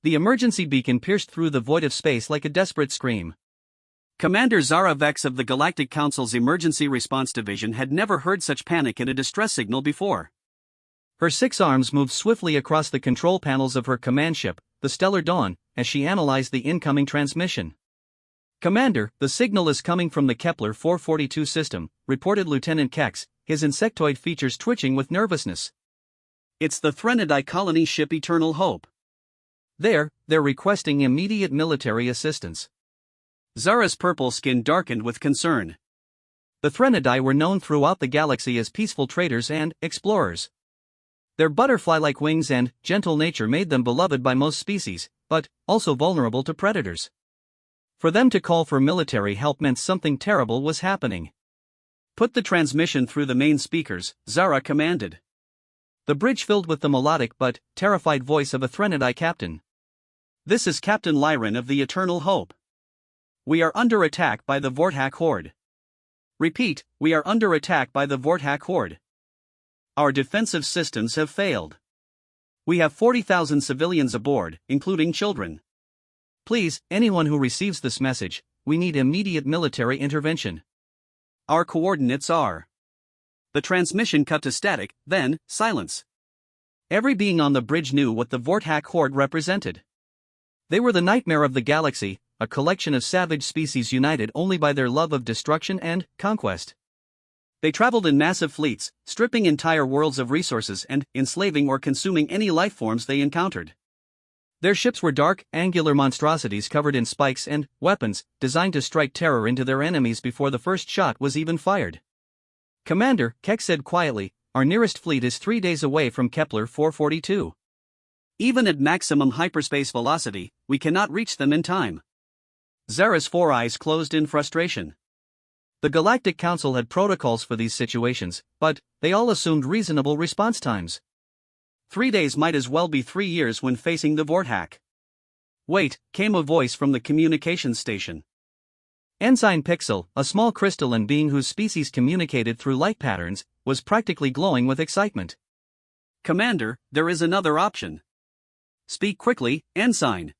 The emergency beacon pierced through the void of space like a desperate scream. Commander Zara Vex of the Galactic Council's Emergency Response Division had never heard such panic in a distress signal before. Her 6 arms moved swiftly across the control panels of her command ship, the Stellar Dawn, as she analyzed the incoming transmission. "Commander, the signal is coming from the Kepler 442 system," reported Lieutenant Kex, his insectoid features twitching with nervousness. "It's the Threnodite colony ship Eternal Hope. They're requesting immediate military assistance." Zara's purple skin darkened with concern. The Threnodite were known throughout the galaxy as peaceful traders and explorers. Their butterfly-like wings and gentle nature made them beloved by most species, but also vulnerable to predators. For them to call for military help meant something terrible was happening. "Put the transmission through the main speakers," Zara commanded. The bridge filled with the melodic but terrified voice of a Threnodite captain. "This is Captain Lyran of the Eternal Hope. We are under attack by the Vorthak Horde. Repeat, we are under attack by the Vorthak Horde. Our defensive systems have failed. We have 40,000 civilians aboard, including children. Please, anyone who receives this message, we need immediate military intervention. Our coordinates are..." The transmission cut to static, then silence. Every being on the bridge knew what the Vorthak Horde represented. They were the nightmare of the galaxy, a collection of savage species united only by their love of destruction and conquest. They traveled in massive fleets, stripping entire worlds of resources and enslaving or consuming any life forms they encountered. Their ships were dark, angular monstrosities covered in spikes and weapons, designed to strike terror into their enemies before the first shot was even fired. "Commander," Kex said quietly, "our nearest fleet is 3 days away from Kepler 442. Even at maximum hyperspace velocity, we cannot reach them in time." Zara's 4 eyes closed in frustration. The Galactic Council had protocols for these situations, but they all assumed reasonable response times. 3 days might as well be 3 years when facing the Vorthak. "Wait," came a voice from the communications station. Ensign Pixel, a small crystalline being whose species communicated through light patterns, was practically glowing with excitement. "Commander, there is another option. Speak quickly, Ensign.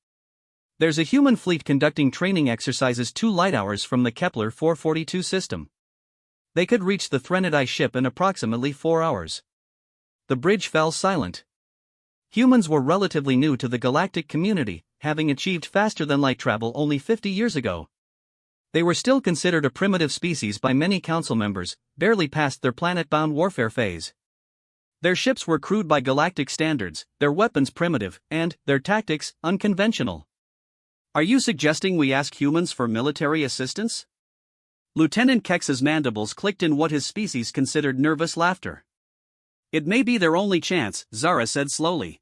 There's a human fleet conducting training exercises 2 light hours from the Kepler 442 system. They could reach the Threnodite ship in approximately 4 hours." The bridge fell silent. Humans were relatively new to the galactic community, having achieved faster-than-light travel only 50 years ago. They were still considered a primitive species by many council members, barely past their planet-bound warfare phase. Their ships were crude by galactic standards, their weapons primitive, and their tactics unconventional. "Are you suggesting we ask humans for military assistance?" Lieutenant Kex's mandibles clicked in what his species considered nervous laughter. "It may be their only chance," Zara said slowly.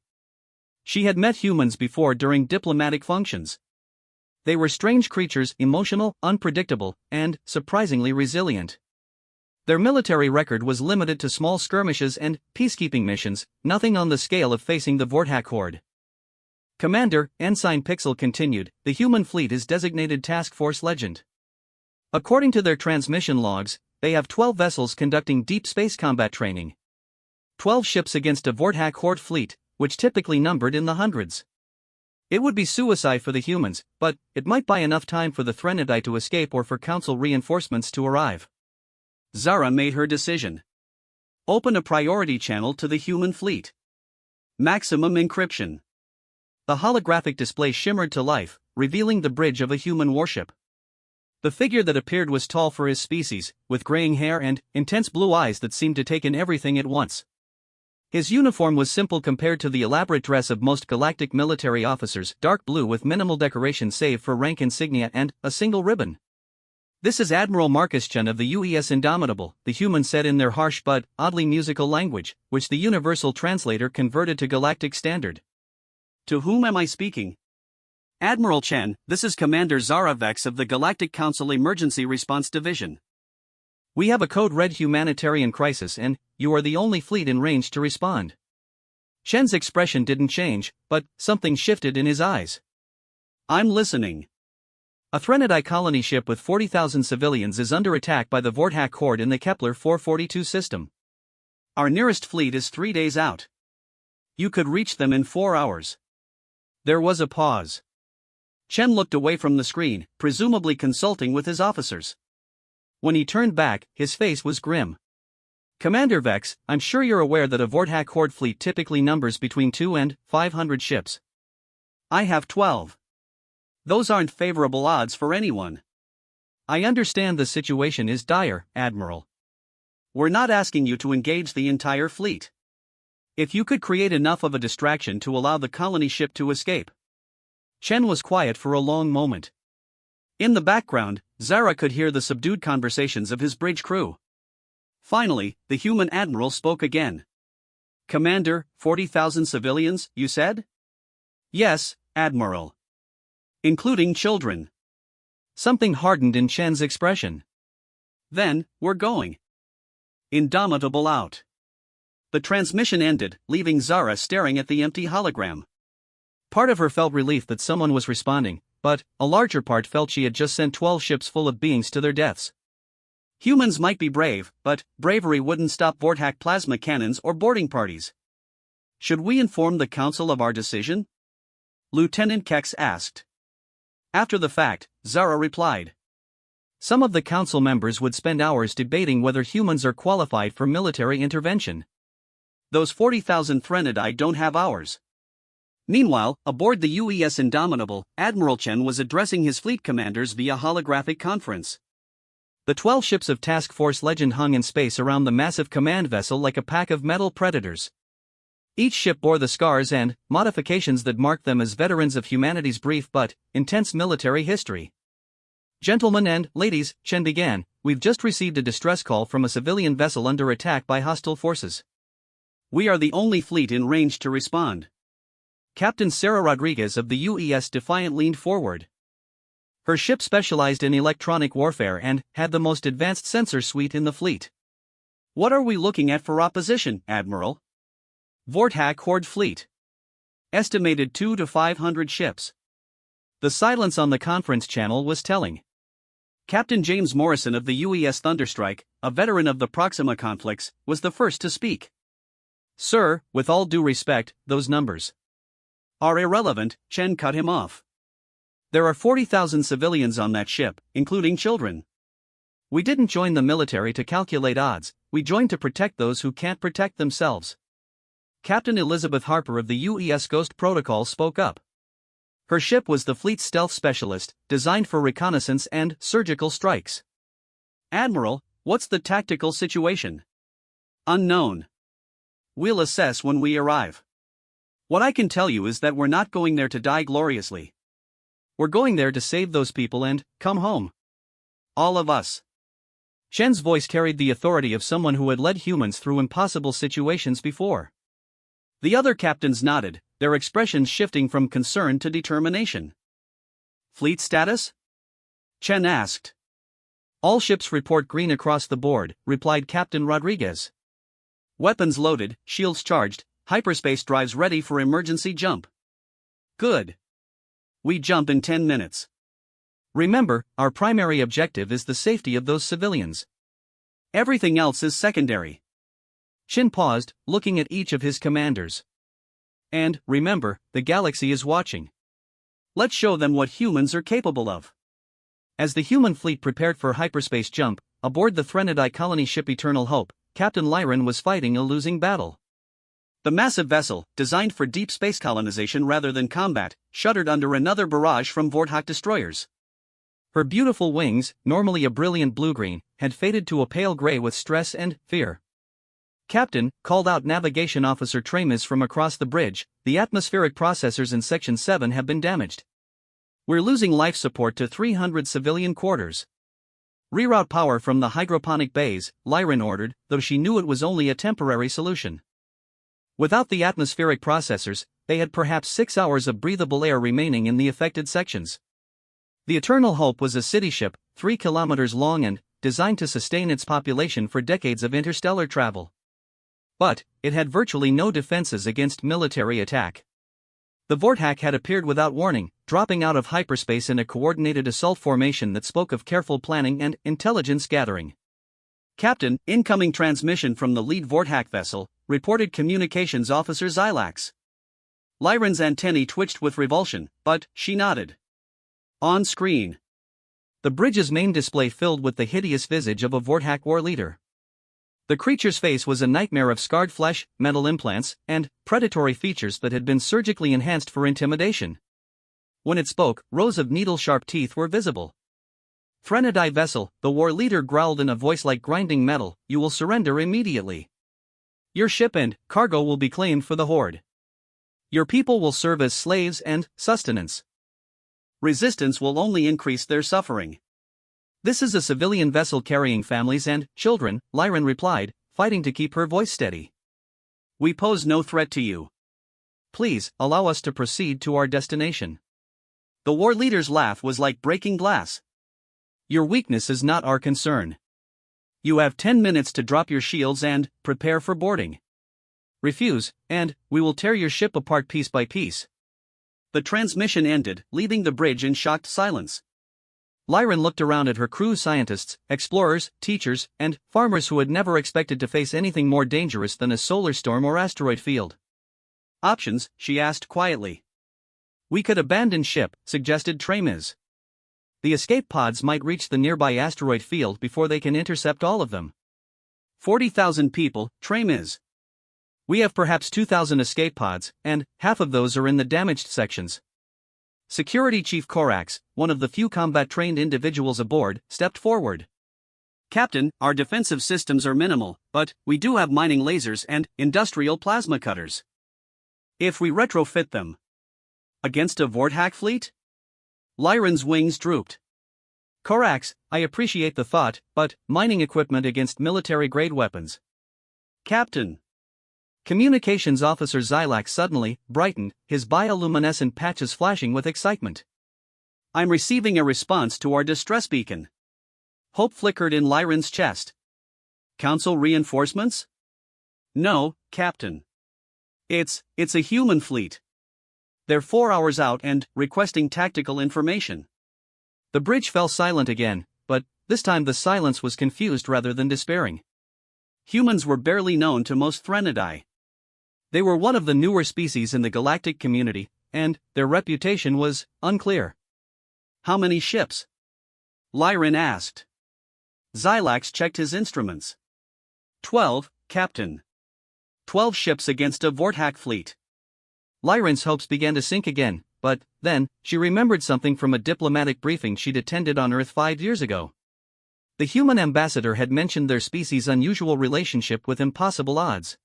She had met humans before during diplomatic functions. They were strange creatures, emotional, unpredictable, and surprisingly resilient. Their military record was limited to small skirmishes and peacekeeping missions, nothing on the scale of facing the Vorthak Horde. "Commander," Ensign Pixel continued, "the human fleet is designated Task Force Legend. According to their transmission logs, they have 12 vessels conducting deep space combat training. 12 ships against a Vorthak Horde fleet, which typically numbered in the hundreds. It would be suicide for the humans, but it might buy enough time for the Threnodite to escape or for Council reinforcements to arrive." Zara made her decision. "Open a priority channel to the human fleet. Maximum encryption." The holographic display shimmered to life, revealing the bridge of a human warship. The figure that appeared was tall for his species, with graying hair and intense blue eyes that seemed to take in everything at once. His uniform was simple compared to the elaborate dress of most galactic military officers, dark blue with minimal decoration save for rank insignia and a single ribbon. "This is Admiral Marcus Chen of the UES Indomitable," the humans said in their harsh but oddly musical language, which the universal translator converted to galactic standard. "To whom am I speaking?" "Admiral Chen, this is Commander Zara Vex of the Galactic Council Emergency Response Division. We have a code red humanitarian crisis and you are the only fleet in range to respond." Chen's expression didn't change, but something shifted in his eyes. "I'm listening." "A Threnodite colony ship with 40,000 civilians is under attack by the Vorthak Horde in the Kepler 442 system. Our nearest fleet is 3 days out. You could reach them in 4 hours. There was a pause. Chen looked away from the screen, presumably consulting with his officers. When he turned back, his face was grim. Commander Vex, I'm sure you're aware that a Vortak Horde fleet typically numbers between 2 and 500 ships. I have 12. Those aren't favorable odds for anyone. I understand the situation is dire, Admiral. We're not asking you to engage the entire fleet. If you could create enough of a distraction to allow the colony ship to escape. Chen was quiet for a long moment. In the background, Zara could hear the subdued conversations of his bridge crew. Finally, the human admiral spoke again. Commander, 40,000 civilians, you said? Yes, Admiral. Including children. Something hardened in Chen's expression. Then, we're going. Indomitable out. The transmission ended, leaving Zara staring at the empty hologram. Part of her felt relief that someone was responding, but a larger part felt she had just sent 12 ships full of beings to their deaths. Humans might be brave, but bravery wouldn't stop Vortak plasma cannons or boarding parties. Should we inform the Council of our decision? Lieutenant Kex asked. After the fact, Zara replied. Some of the council members would spend hours debating whether humans are qualified for military intervention. Those 40,000 Threnodai don't have ours. Meanwhile, aboard the UES Indomitable, Admiral Chen was addressing his fleet commanders via holographic conference. The 12 ships of Task Force Legend hung in space around the massive command vessel like a pack of metal predators. Each ship bore the scars and modifications that marked them as veterans of humanity's brief but intense military history. Gentlemen and ladies, Chen began, we've just received a distress call from a civilian vessel under attack by hostile forces. We are the only fleet in range to respond. Captain Sarah Rodriguez of the UES Defiant leaned forward. Her ship specialized in electronic warfare and had the most advanced sensor suite in the fleet. What are we looking at for opposition, Admiral? Vortak Horde fleet. Estimated 2 to 500 ships. The silence on the conference channel was telling. Captain James Morrison of the UES Thunderstrike, a veteran of the Proxima conflicts, was the first to speak. Sir, with all due respect, those numbers are irrelevant, Chen cut him off. There are 40,000 civilians on that ship, including children. We didn't join the military to calculate odds, we joined to protect those who can't protect themselves. Captain Elizabeth Harper of the UES Ghost Protocol spoke up. Her ship was the fleet's stealth specialist, designed for reconnaissance and surgical strikes. Admiral, what's the tactical situation? Unknown. We'll assess when we arrive. What I can tell you is that we're not going there to die gloriously. We're going there to save those people and come home. All of us. Chen's voice carried the authority of someone who had led humans through impossible situations before. The other captains nodded, their expressions shifting from concern to determination. Fleet status? Chen asked. All ships report green across the board, replied Captain Rodriguez. Weapons loaded, shields charged, hyperspace drives ready for emergency jump. Good. We jump in 10 minutes. Remember, our primary objective is the safety of those civilians. Everything else is secondary. Chen paused, looking at each of his commanders. And, remember, the galaxy is watching. Let's show them what humans are capable of. As the human fleet prepared for hyperspace jump, aboard the Threnodai colony ship Eternal Hope, Captain Lyran was fighting a losing battle. The massive vessel, designed for deep space colonization rather than combat, shuddered under another barrage from Vortak destroyers. Her beautiful wings, normally a brilliant blue-green, had faded to a pale gray with stress and fear. Captain, called out Navigation Officer Tramis from across the bridge, the atmospheric processors in Section 7 have been damaged. We're losing life support to 300 civilian quarters. Reroute power from the hydroponic bays, Lyran ordered, though she knew it was only a temporary solution. Without the atmospheric processors, they had perhaps 6 hours of breathable air remaining in the affected sections. The Eternal Hope was a city ship, 3 kilometers long and designed to sustain its population for decades of interstellar travel. But it had virtually no defenses against military attack. The Vortak had appeared without warning, dropping out of hyperspace in a coordinated assault formation that spoke of careful planning and intelligence gathering. Captain, incoming transmission from the lead Vortak vessel, reported Communications Officer Xylax. Lyran's antennae twitched with revulsion, but she nodded. On screen, the bridge's main display filled with the hideous visage of a Vorthak war leader. The creature's face was a nightmare of scarred flesh, metal implants, and predatory features that had been surgically enhanced for intimidation. When it spoke, rows of needle-sharp teeth were visible. "Threnodai vessel," the war leader growled in a voice like grinding metal, "you will surrender immediately. Your ship and cargo will be claimed for the Horde. Your people will serve as slaves and sustenance. Resistance will only increase their suffering." "This is a civilian vessel carrying families and children," Lyran replied, fighting to keep her voice steady. "We pose no threat to you. Please, allow us to proceed to our destination." The war leader's laugh was like breaking glass. "Your weakness is not our concern. You have 10 minutes to drop your shields and prepare for boarding. Refuse, and we will tear your ship apart piece by piece." The transmission ended, leaving the bridge in shocked silence. Lyran looked around at her crew: scientists, explorers, teachers, and farmers who had never expected to face anything more dangerous than a solar storm or asteroid field. "Options?" she asked quietly. "We could abandon ship," suggested Tremiz. "The escape pods might reach the nearby asteroid field before they can intercept all of them." 40,000 people, Tremiz. "We have perhaps 2,000 escape pods, and half of those are in the damaged sections." Security Chief Korax, one of the few combat-trained individuals aboard, stepped forward. "Captain, our defensive systems are minimal, but we do have mining lasers and industrial plasma cutters. If we retrofit them against a Vorthak fleet?" Lyran's wings drooped. "Korax, I appreciate the thought, but mining equipment against military-grade weapons." "Captain." Communications Officer Xylax suddenly brightened, his bioluminescent patches flashing with excitement. "I'm receiving a response to our distress beacon." Hope flickered in Lyran's chest. "Council reinforcements?" "No, Captain. It's a human fleet. They're 4 hours out and requesting tactical information." The bridge fell silent again, but this time the silence was confused rather than despairing. Humans were barely known to most Threnodai. They were one of the newer species in the galactic community, and their reputation was unclear. "How many ships?" Lyran asked. Xylax checked his instruments. 12, Captain. 12 ships against a Vorthak fleet." Lyran's hopes began to sink again, but then she remembered something from a diplomatic briefing she'd attended on Earth 5 years ago. The human ambassador had mentioned their species' unusual relationship with impossible odds.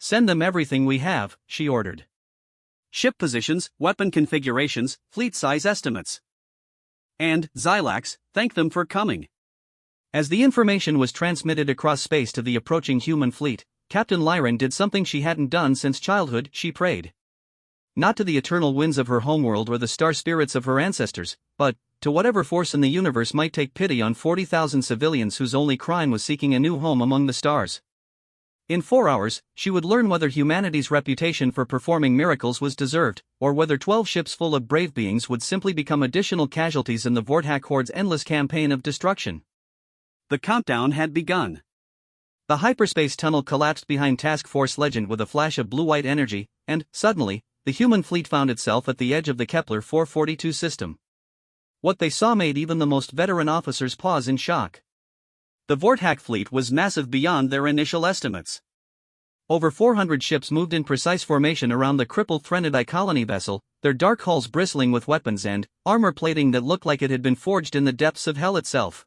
"Send them everything we have," she ordered. "Ship positions, weapon configurations, fleet size estimates. And, Xylax, thank them for coming." As the information was transmitted across space to the approaching human fleet, Captain Lyran did something she hadn't done since childhood: she prayed. Not to the eternal winds of her homeworld or the star spirits of her ancestors, but to whatever force in the universe might take pity on 40,000 civilians whose only crime was seeking a new home among the stars. In 4 hours, she would learn whether humanity's reputation for performing miracles was deserved, or whether 12 ships full of brave beings would simply become additional casualties in the Vorthak Horde's endless campaign of destruction. The countdown had begun. The hyperspace tunnel collapsed behind Task Force Legend with a flash of blue-white energy, and, suddenly, the human fleet found itself at the edge of the Kepler 442 system. What they saw made even the most veteran officers pause in shock. The Vorthak fleet was massive beyond their initial estimates. Over 400 ships moved in precise formation around the crippled Threnodai colony vessel, their dark hulls bristling with weapons and armor plating that looked like it had been forged in the depths of hell itself.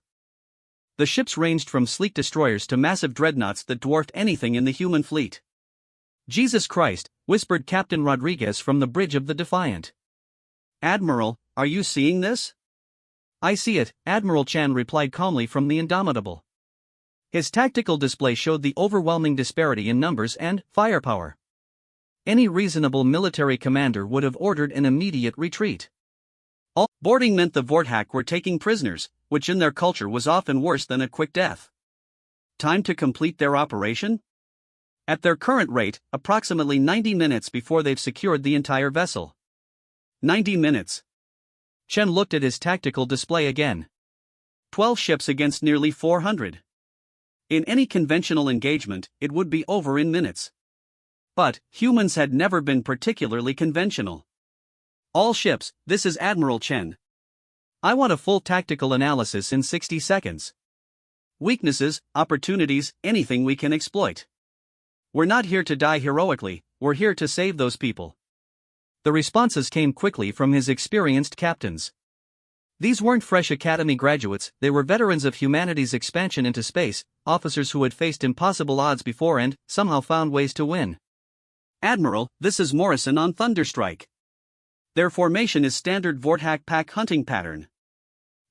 The ships ranged from sleek destroyers to massive dreadnoughts that dwarfed anything in the human fleet. "Jesus Christ," whispered Captain Rodriguez from the bridge of the Defiant. "Admiral, are you seeing this?" "I see it," Admiral Chan replied calmly from the Indomitable. His tactical display showed the overwhelming disparity in numbers and firepower. Any reasonable military commander would have ordered an immediate retreat. All boarding meant the Vorthak were taking prisoners, which in their culture was often worse than a quick death. Time to complete their operation? At their current rate, approximately 90 minutes before they've secured the entire vessel. 90 minutes. Chen looked at his tactical display again. 12 ships against nearly 400. In any conventional engagement, it would be over in minutes. But humans had never been particularly conventional. All ships, this is Admiral Chen. I want a full tactical analysis in 60 seconds. Weaknesses, opportunities, anything we can exploit. We're not here to die heroically, we're here to save those people. The responses came quickly from his experienced captains. These weren't fresh academy graduates, they were veterans of humanity's expansion into space, officers who had faced impossible odds before and, somehow found ways to win. Admiral, this is Morrison on Thunderstrike. Their formation is standard Vorthak pack hunting pattern.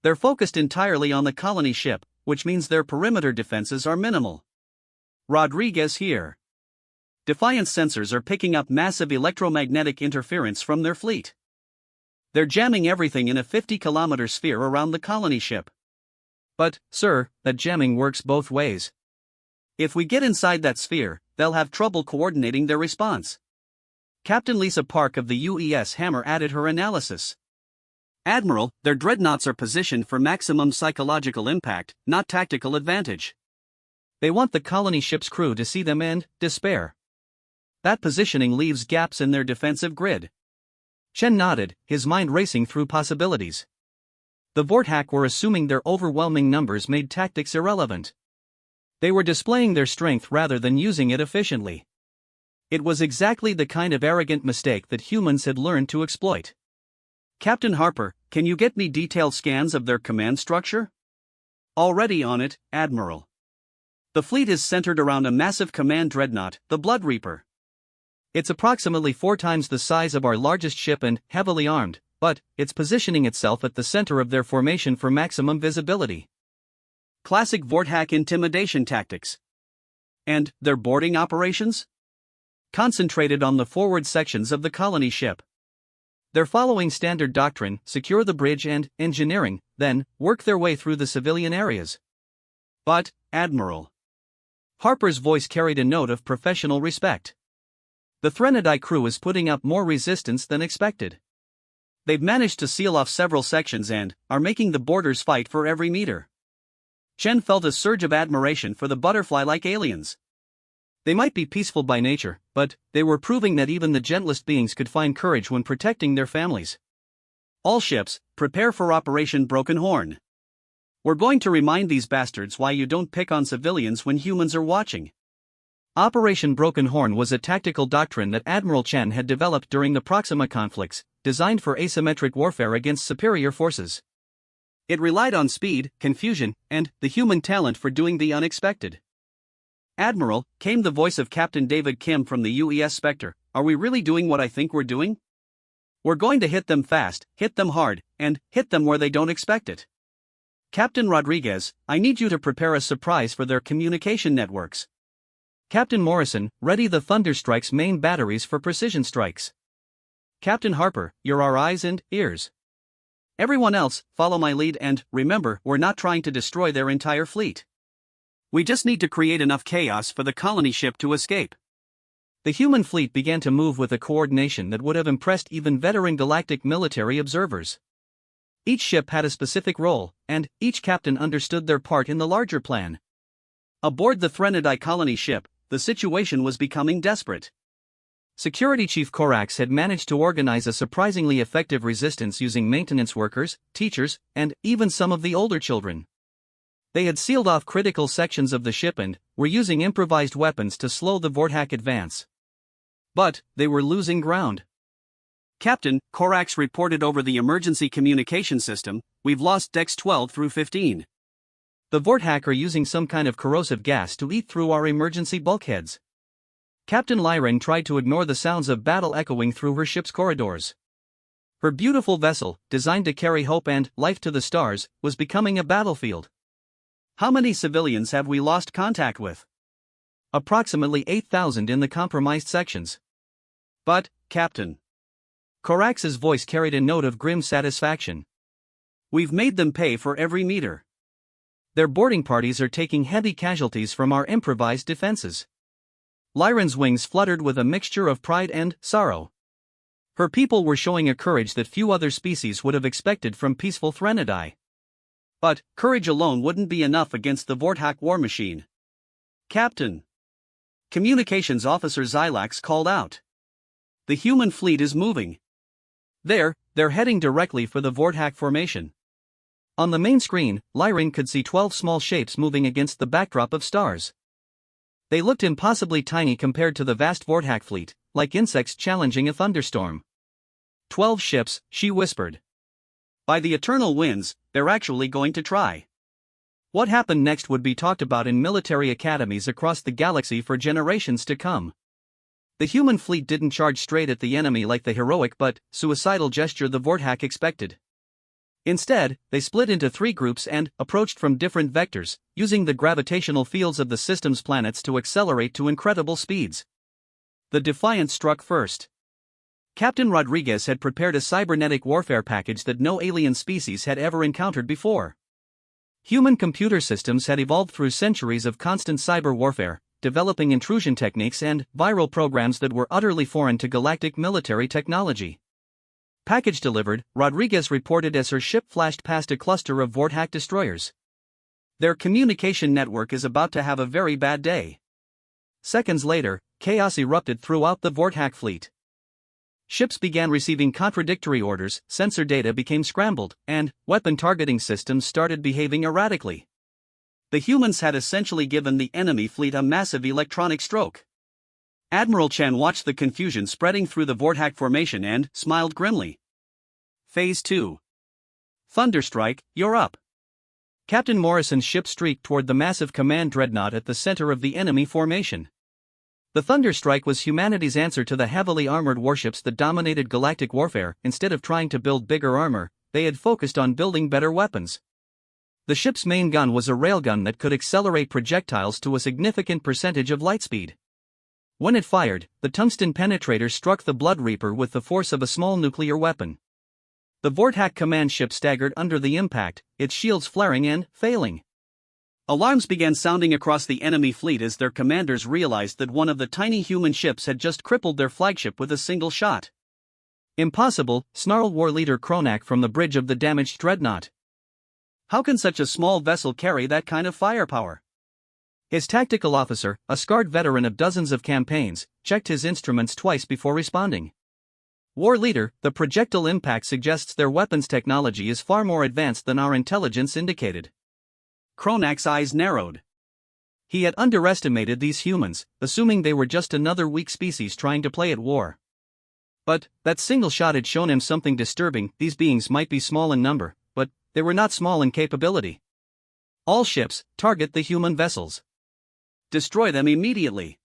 They're focused entirely on the colony ship, which means their perimeter defenses are minimal. Rodriguez here. Defiance sensors are picking up massive electromagnetic interference from their fleet. They're jamming everything in a 50-kilometer sphere around the colony ship. But, sir, that jamming works both ways. If we get inside that sphere, they'll have trouble coordinating their response. Captain Lisa Park of the UES Hammer added her analysis. Admiral, their dreadnoughts are positioned for maximum psychological impact, not tactical advantage. They want the colony ship's crew to see them and despair. That positioning leaves gaps in their defensive grid. Chen nodded, his mind racing through possibilities. The Vorthak were assuming their overwhelming numbers made tactics irrelevant. They were displaying their strength rather than using it efficiently. It was exactly the kind of arrogant mistake that humans had learned to exploit. Captain Harper, can you get me detailed scans of their command structure? Already on it, Admiral. The fleet is centered around a massive command dreadnought, the Blood Reaper. It's approximately 4 times the size of our largest ship and heavily armed, but it's positioning itself at the center of their formation for maximum visibility. Classic Vorthak intimidation tactics. And their boarding operations? Concentrated on the forward sections of the colony ship. They're following standard doctrine, secure the bridge and engineering, then work their way through the civilian areas. But, Admiral. Harper's voice carried a note of professional respect. The Threnody crew is putting up more resistance than expected. They've managed to seal off several sections and are making the boarders fight for every meter. Chen felt a surge of admiration for the butterfly-like aliens. They might be peaceful by nature, but they were proving that even the gentlest beings could find courage when protecting their families. All ships, prepare for Operation Broken Horn. We're going to remind these bastards why you don't pick on civilians when humans are watching. Operation Broken Horn was a tactical doctrine that Admiral Chen had developed during the Proxima conflicts, designed for asymmetric warfare against superior forces. It relied on speed, confusion, and the human talent for doing the unexpected. Admiral, came the voice of Captain David Kim from the UES Spectre, are we really doing what I think we're doing? We're going to hit them fast, hit them hard, and hit them where they don't expect it. Captain Rodriguez, I need you to prepare a surprise for their communication networks. Captain Morrison, ready the Thunderstrike's main batteries for precision strikes. Captain Harper, you're our eyes and ears. Everyone else, follow my lead and, remember, we're not trying to destroy their entire fleet. We just need to create enough chaos for the colony ship to escape. The human fleet began to move with a coordination that would have impressed even veteran galactic military observers. Each ship had a specific role, and each captain understood their part in the larger plan. Aboard the Threnody colony ship, the situation was becoming desperate. Security Chief Korax had managed to organize a surprisingly effective resistance using maintenance workers, teachers, and even some of the older children. They had sealed off critical sections of the ship and were using improvised weapons to slow the Vorthak advance. But they were losing ground. Captain, Korax reported over the emergency communication system, we've lost decks 12 through 15. The Vorthak are using some kind of corrosive gas to eat through our emergency bulkheads. Captain Lyran tried to ignore the sounds of battle echoing through her ship's corridors. Her beautiful vessel, designed to carry hope and life to the stars, was becoming a battlefield. How many civilians have we lost contact with? Approximately 8,000 in the compromised sections. But, Captain. Korax's voice carried a note of grim satisfaction. We've made them pay for every meter. Their boarding parties are taking heavy casualties from our improvised defenses. Lyran's wings fluttered with a mixture of pride and sorrow. Her people were showing a courage that few other species would have expected from peaceful Threnody. But courage alone wouldn't be enough against the Vorthak war machine. Captain. Communications Officer Xylax called out. The human fleet is moving. They're heading directly for the Vorthak formation. On the main screen, Lyring could see 12 small shapes moving against the backdrop of stars. They looked impossibly tiny compared to the vast Vorthak fleet, like insects challenging a thunderstorm. 12 ships, she whispered. By the eternal winds, they're actually going to try. What happened next would be talked about in military academies across the galaxy for generations to come. The human fleet didn't charge straight at the enemy like the heroic but suicidal gesture the Vorthak expected. Instead, they split into 3 groups and approached from different vectors, using the gravitational fields of the system's planets to accelerate to incredible speeds. The Defiant struck first. Captain Rodriguez had prepared a cybernetic warfare package that no alien species had ever encountered before. Human computer systems had evolved through centuries of constant cyber warfare, developing intrusion techniques and viral programs that were utterly foreign to galactic military technology. Package delivered, Rodriguez reported as her ship flashed past a cluster of Vorthak destroyers. Their communication network is about to have a very bad day. Seconds later, chaos erupted throughout the Vorthak fleet. Ships began receiving contradictory orders, sensor data became scrambled, and weapon targeting systems started behaving erratically. The humans had essentially given the enemy fleet a massive electronic stroke. Admiral Chen watched the confusion spreading through the Vorthak formation and smiled grimly. Phase 2. Thunderstrike, you're up. Captain Morrison's ship streaked toward the massive command dreadnought at the center of the enemy formation. The Thunderstrike was humanity's answer to the heavily armored warships that dominated galactic warfare. Instead of trying to build bigger armor, they had focused on building better weapons. The ship's main gun was a railgun that could accelerate projectiles to a significant percentage of light speed. When it fired, the tungsten penetrator struck the Blood Reaper with the force of a small nuclear weapon. The Vorthak command ship staggered under the impact, its shields flaring and failing. Alarms began sounding across the enemy fleet as their commanders realized that one of the tiny human ships had just crippled their flagship with a single shot. Impossible, snarled War Leader Kronak from the bridge of the damaged dreadnought. How can such a small vessel carry that kind of firepower? His tactical officer, a scarred veteran of dozens of campaigns, checked his instruments twice before responding. War Leader, the projectile impact suggests their weapons technology is far more advanced than our intelligence indicated. Kronak's eyes narrowed. He had underestimated these humans, assuming they were just another weak species trying to play at war. But that single shot had shown him something disturbing. These beings might be small in number, but they were not small in capability. All ships, target the human vessels. Destroy them immediately.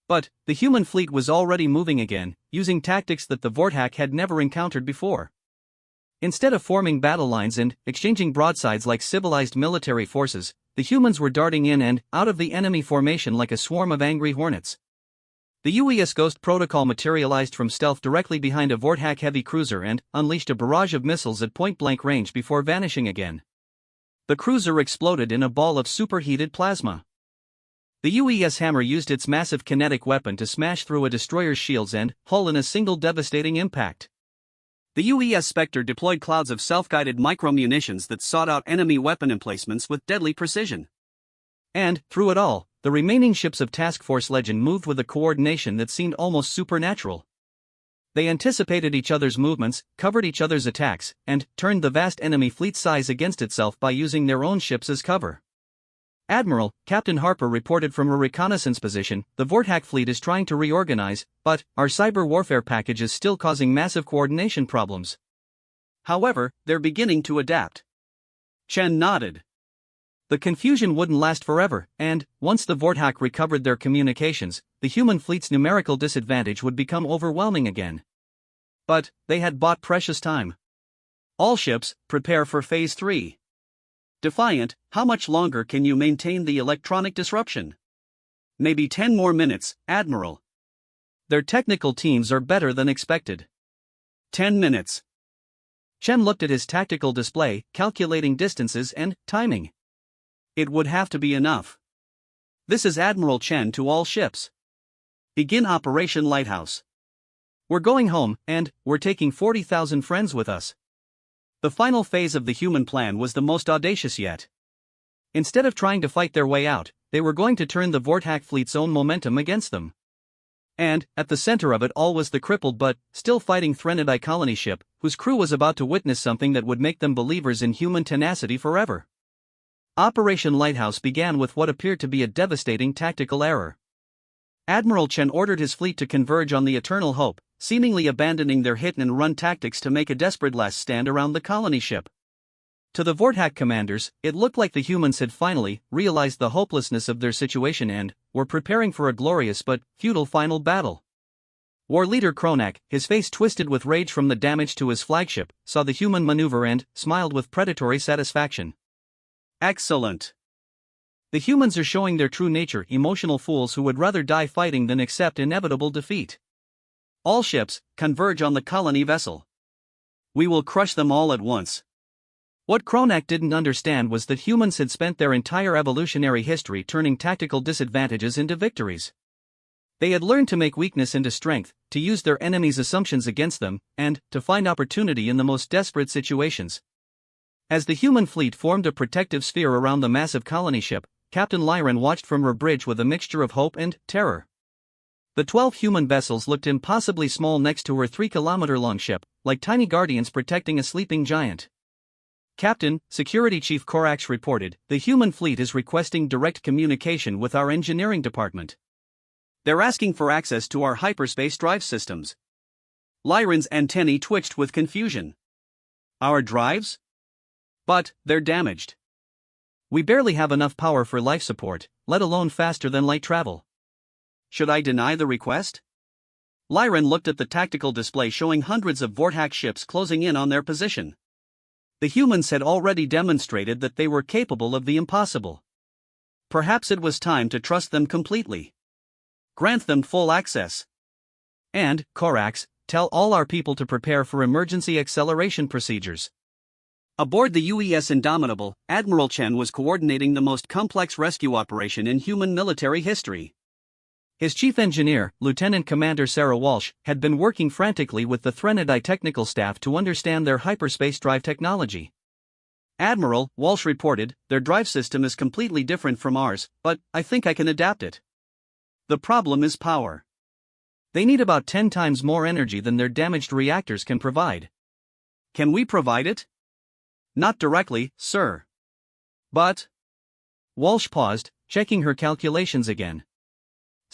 But the human fleet was already moving again, using tactics that the Vorthak had never encountered before. Instead of forming battle lines and exchanging broadsides like civilized military forces, the humans were darting in and out of the enemy formation like a swarm of angry hornets. The UES Ghost protocol materialized from stealth directly behind a Vorthak heavy cruiser and unleashed a barrage of missiles at point-blank range before vanishing again. The cruiser exploded in a ball of superheated plasma. The UES Hammer used its massive kinetic weapon to smash through a destroyer's shields and hull in a single devastating impact. The UES Spectre deployed clouds of self-guided micro-munitions that sought out enemy weapon emplacements with deadly precision. And, through it all, the remaining ships of Task Force Legend moved with a coordination that seemed almost supernatural. They anticipated each other's movements, covered each other's attacks, and turned the vast enemy fleet size against itself by using their own ships as cover. Admiral, Captain Harper reported from her reconnaissance position, the Vorthak fleet is trying to reorganize, but our cyber warfare package is still causing massive coordination problems. However, they're beginning to adapt. Chen nodded. The confusion wouldn't last forever, and, once the Vorthak recovered their communications, the human fleet's numerical disadvantage would become overwhelming again. But they had bought precious time. All ships, prepare for Phase 3. Defiant, how much longer can you maintain the electronic disruption? Maybe 10 more minutes, Admiral. Their technical teams are better than expected. 10 minutes. Chen looked at his tactical display, calculating distances and timing. It would have to be enough. This is Admiral Chen to all ships. Begin Operation Lighthouse. We're going home, and we're taking 40,000 friends with us. The final phase of the human plan was the most audacious yet. Instead of trying to fight their way out, they were going to turn the Vortak fleet's own momentum against them. And, at the center of it all was the crippled but still fighting Threnody colony ship, whose crew was about to witness something that would make them believers in human tenacity forever. Operation Lighthouse began with what appeared to be a devastating tactical error. Admiral Chen ordered his fleet to converge on the Eternal Hope, seemingly abandoning their hit-and-run tactics to make a desperate last stand around the colony ship. To the Vortak commanders, it looked like the humans had finally realized the hopelessness of their situation and were preparing for a glorious but futile final battle. War leader Kronak, his face twisted with rage from the damage to his flagship, saw the human maneuver and smiled with predatory satisfaction. Excellent. The humans are showing their true nature, emotional fools who would rather die fighting than accept inevitable defeat. All ships, converge on the colony vessel. We will crush them all at once. What Kronak didn't understand was that humans had spent their entire evolutionary history turning tactical disadvantages into victories. They had learned to make weakness into strength, to use their enemies' assumptions against them, and to find opportunity in the most desperate situations. As the human fleet formed a protective sphere around the massive colony ship, Captain Lyran watched from her bridge with a mixture of hope and terror. The 12 human vessels looked impossibly small next to her 3-kilometer-long ship, like tiny guardians protecting a sleeping giant. Captain, Security Chief Korax reported, the human fleet is requesting direct communication with our engineering department. They're asking for access to our hyperspace drive systems. Lyran's antennae twitched with confusion. Our drives? But they're damaged. We barely have enough power for life support, let alone faster than light travel. Should I deny the request? Lyran looked at the tactical display showing hundreds of Vortak ships closing in on their position. The humans had already demonstrated that they were capable of the impossible. Perhaps it was time to trust them completely. Grant them full access. And, Korax, tell all our people to prepare for emergency acceleration procedures. Aboard the UES Indomitable, Admiral Chen was coordinating the most complex rescue operation in human military history. His chief engineer, Lieutenant Commander Sarah Walsh, had been working frantically with the Threnody technical staff to understand their hyperspace drive technology. Admiral, Walsh reported, their drive system is completely different from ours, but I think I can adapt it. The problem is power. They need about 10 times more energy than their damaged reactors can provide. Can we provide it? Not directly, sir. But... Walsh paused, checking her calculations again.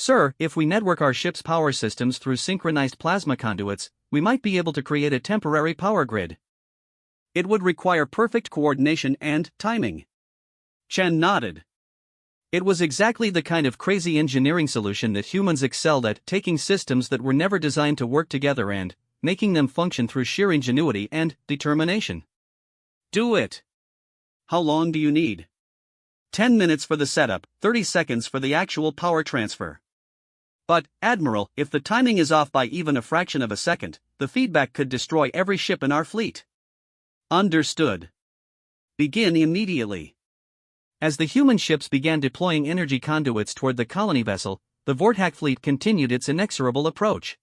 Sir, if we network our ship's power systems through synchronized plasma conduits, we might be able to create a temporary power grid. It would require perfect coordination and timing. Chen nodded. It was exactly the kind of crazy engineering solution that humans excelled at, taking systems that were never designed to work together and making them function through sheer ingenuity and determination. Do it. How long do you need? 10 minutes for the setup, 30 seconds for the actual power transfer. But, Admiral, if the timing is off by even a fraction of a second, the feedback could destroy every ship in our fleet. Understood. Begin immediately. As the human ships began deploying energy conduits toward the colony vessel, the Vortak fleet continued its inexorable approach.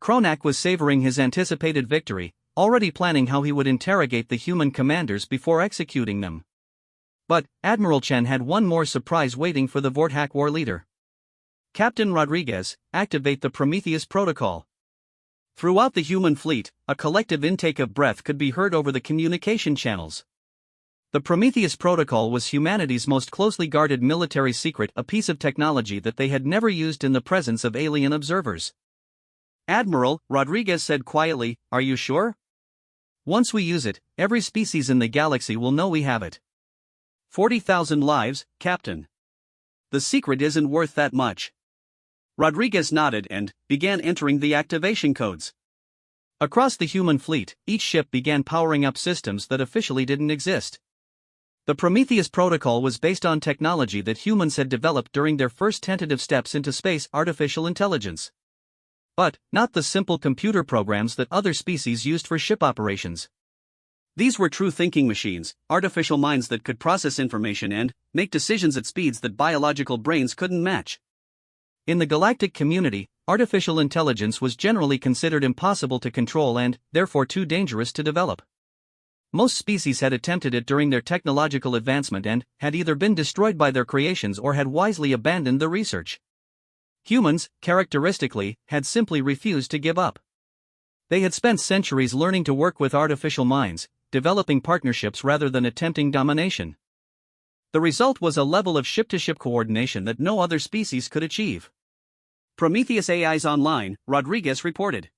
Kronak was savoring his anticipated victory, already planning how he would interrogate the human commanders before executing them. But, Admiral Chen had one more surprise waiting for the Vortak war leader. Captain Rodriguez, activate the Prometheus protocol. Throughout the human fleet, a collective intake of breath could be heard over the communication channels. The Prometheus protocol was humanity's most closely guarded military secret, a piece of technology that they had never used in the presence of alien observers. Admiral, Rodriguez said quietly, are you sure? Once we use it, every species in the galaxy will know we have it. 40,000 lives, Captain. The secret isn't worth that much. Rodriguez nodded and began entering the activation codes. Across the human fleet, each ship began powering up systems that officially didn't exist. The Prometheus protocol was based on technology that humans had developed during their first tentative steps into space artificial intelligence. But not the simple computer programs that other species used for ship operations. These were true thinking machines, artificial minds that could process information and make decisions at speeds that biological brains couldn't match. In the galactic community, artificial intelligence was generally considered impossible to control and, therefore, too dangerous to develop. Most species had attempted it during their technological advancement and had either been destroyed by their creations or had wisely abandoned the research. Humans, characteristically, had simply refused to give up. They had spent centuries learning to work with artificial minds, developing partnerships rather than attempting domination. The result was a level of ship-to-ship coordination that no other species could achieve. Prometheus AI's online, Rodriguez reported.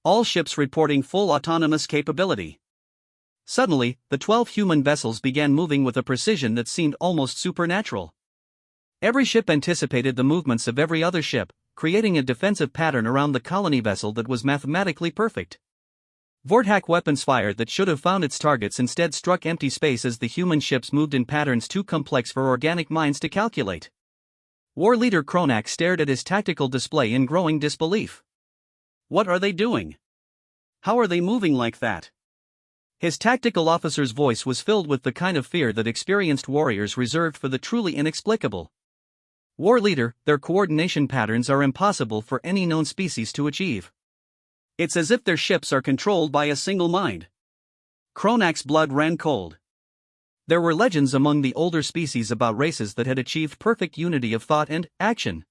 All ships reporting full autonomous capability. Suddenly, the 12 human vessels began moving with a precision that seemed almost supernatural. Every ship anticipated the movements of every other ship, creating a defensive pattern around the colony vessel that was mathematically perfect. Vorthack weapons fire that should have found its targets instead struck empty space as the human ships moved in patterns too complex for organic minds to calculate. War leader Kronak stared at his tactical display in growing disbelief. What are they doing? How are they moving like that? His tactical officer's voice was filled with the kind of fear that experienced warriors reserved for the truly inexplicable. War leader, their coordination patterns are impossible for any known species to achieve. It's as if their ships are controlled by a single mind. Kronak's blood ran cold. There were legends among the older species about races that had achieved perfect unity of thought and action.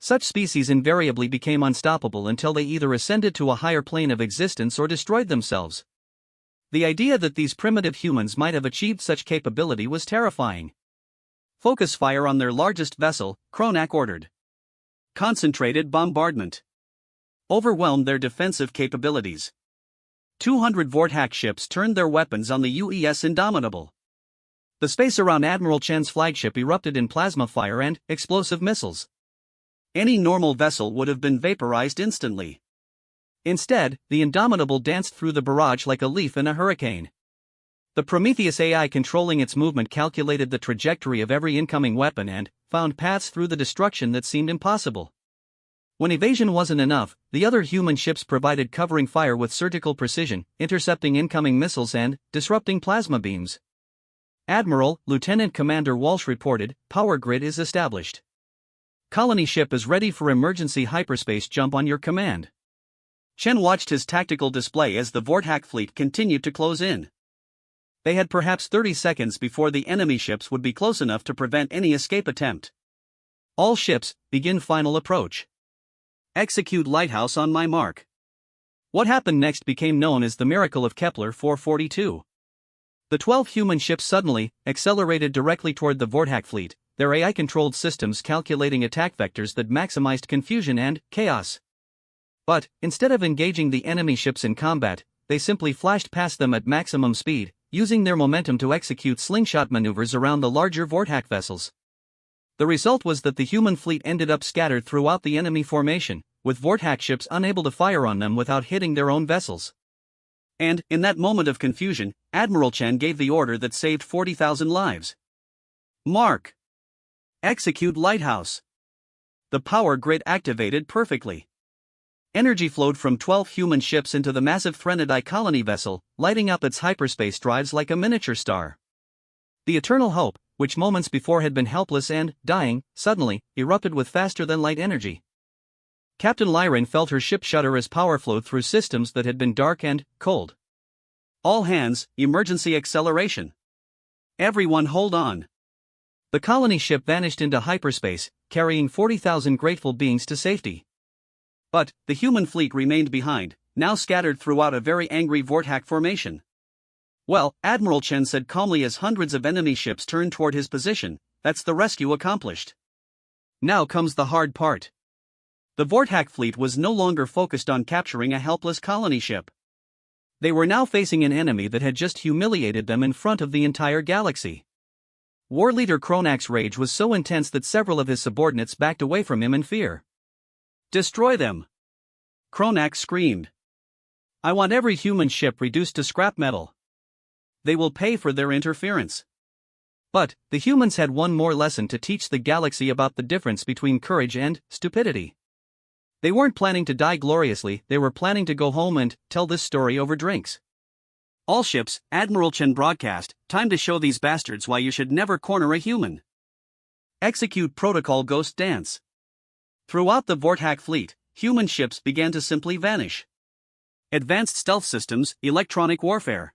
Such species invariably became unstoppable until they either ascended to a higher plane of existence or destroyed themselves. The idea that these primitive humans might have achieved such capability was terrifying. Focus fire on their largest vessel, Kronak ordered. Concentrated bombardment. Overwhelmed their defensive capabilities. 200 Vorthack ships turned their weapons on the UES Indomitable. The space around Admiral Chen's flagship erupted in plasma fire and explosive missiles. Any normal vessel would have been vaporized instantly. Instead, the Indomitable danced through the barrage like a leaf in a hurricane. The Prometheus AI controlling its movement calculated the trajectory of every incoming weapon and found paths through the destruction that seemed impossible. When evasion wasn't enough, the other human ships provided covering fire with surgical precision, intercepting incoming missiles and disrupting plasma beams. Admiral, Lieutenant Commander Walsh reported, power grid is established. Colony ship is ready for emergency hyperspace jump on your command. Chen watched his tactical display as the Vorthack fleet continued to close in. They had perhaps 30 seconds before the enemy ships would be close enough to prevent any escape attempt. All ships, begin final approach. Execute lighthouse on my mark. What happened next became known as the miracle of Kepler 442. The 12 human ships suddenly accelerated directly toward the Vorthack fleet, their AI-controlled systems calculating attack vectors that maximized confusion and chaos. But, instead of engaging the enemy ships in combat, they simply flashed past them at maximum speed, using their momentum to execute slingshot maneuvers around the larger Vorthack vessels. The result was that the human fleet ended up scattered throughout the enemy formation, with Vorthack ships unable to fire on them without hitting their own vessels. And, in that moment of confusion, Admiral Chen gave the order that saved 40,000 lives. Mark. Execute lighthouse. The power grid activated perfectly. Energy flowed from 12 human ships into the massive Threnody colony vessel, lighting up its hyperspace drives like a miniature star. The eternal hope, which moments before had been helpless and dying, suddenly erupted with faster-than-light energy. Captain Lyran felt her ship shudder as power flowed through systems that had been dark and cold. All hands, emergency acceleration. Everyone hold on. The colony ship vanished into hyperspace, carrying 40,000 grateful beings to safety. But the human fleet remained behind, now scattered throughout a very angry Vorthack formation. Well, Admiral Chen said calmly as hundreds of enemy ships turned toward his position, that's the rescue accomplished. Now comes the hard part. The Vorthack fleet was no longer focused on capturing a helpless colony ship. They were now facing an enemy that had just humiliated them in front of the entire galaxy. War leader Kronak's rage was so intense that several of his subordinates backed away from him in fear. Destroy them! Kronak screamed. I want every human ship reduced to scrap metal. They will pay for their interference. But, the humans had one more lesson to teach the galaxy about the difference between courage and stupidity. They weren't planning to die gloriously, they were planning to go home and tell this story over drinks. All ships, Admiral Chen broadcast, time to show these bastards why you should never corner a human. Execute protocol ghost dance. Throughout the Vorthack fleet, human ships began to simply vanish. Advanced stealth systems, electronic warfare.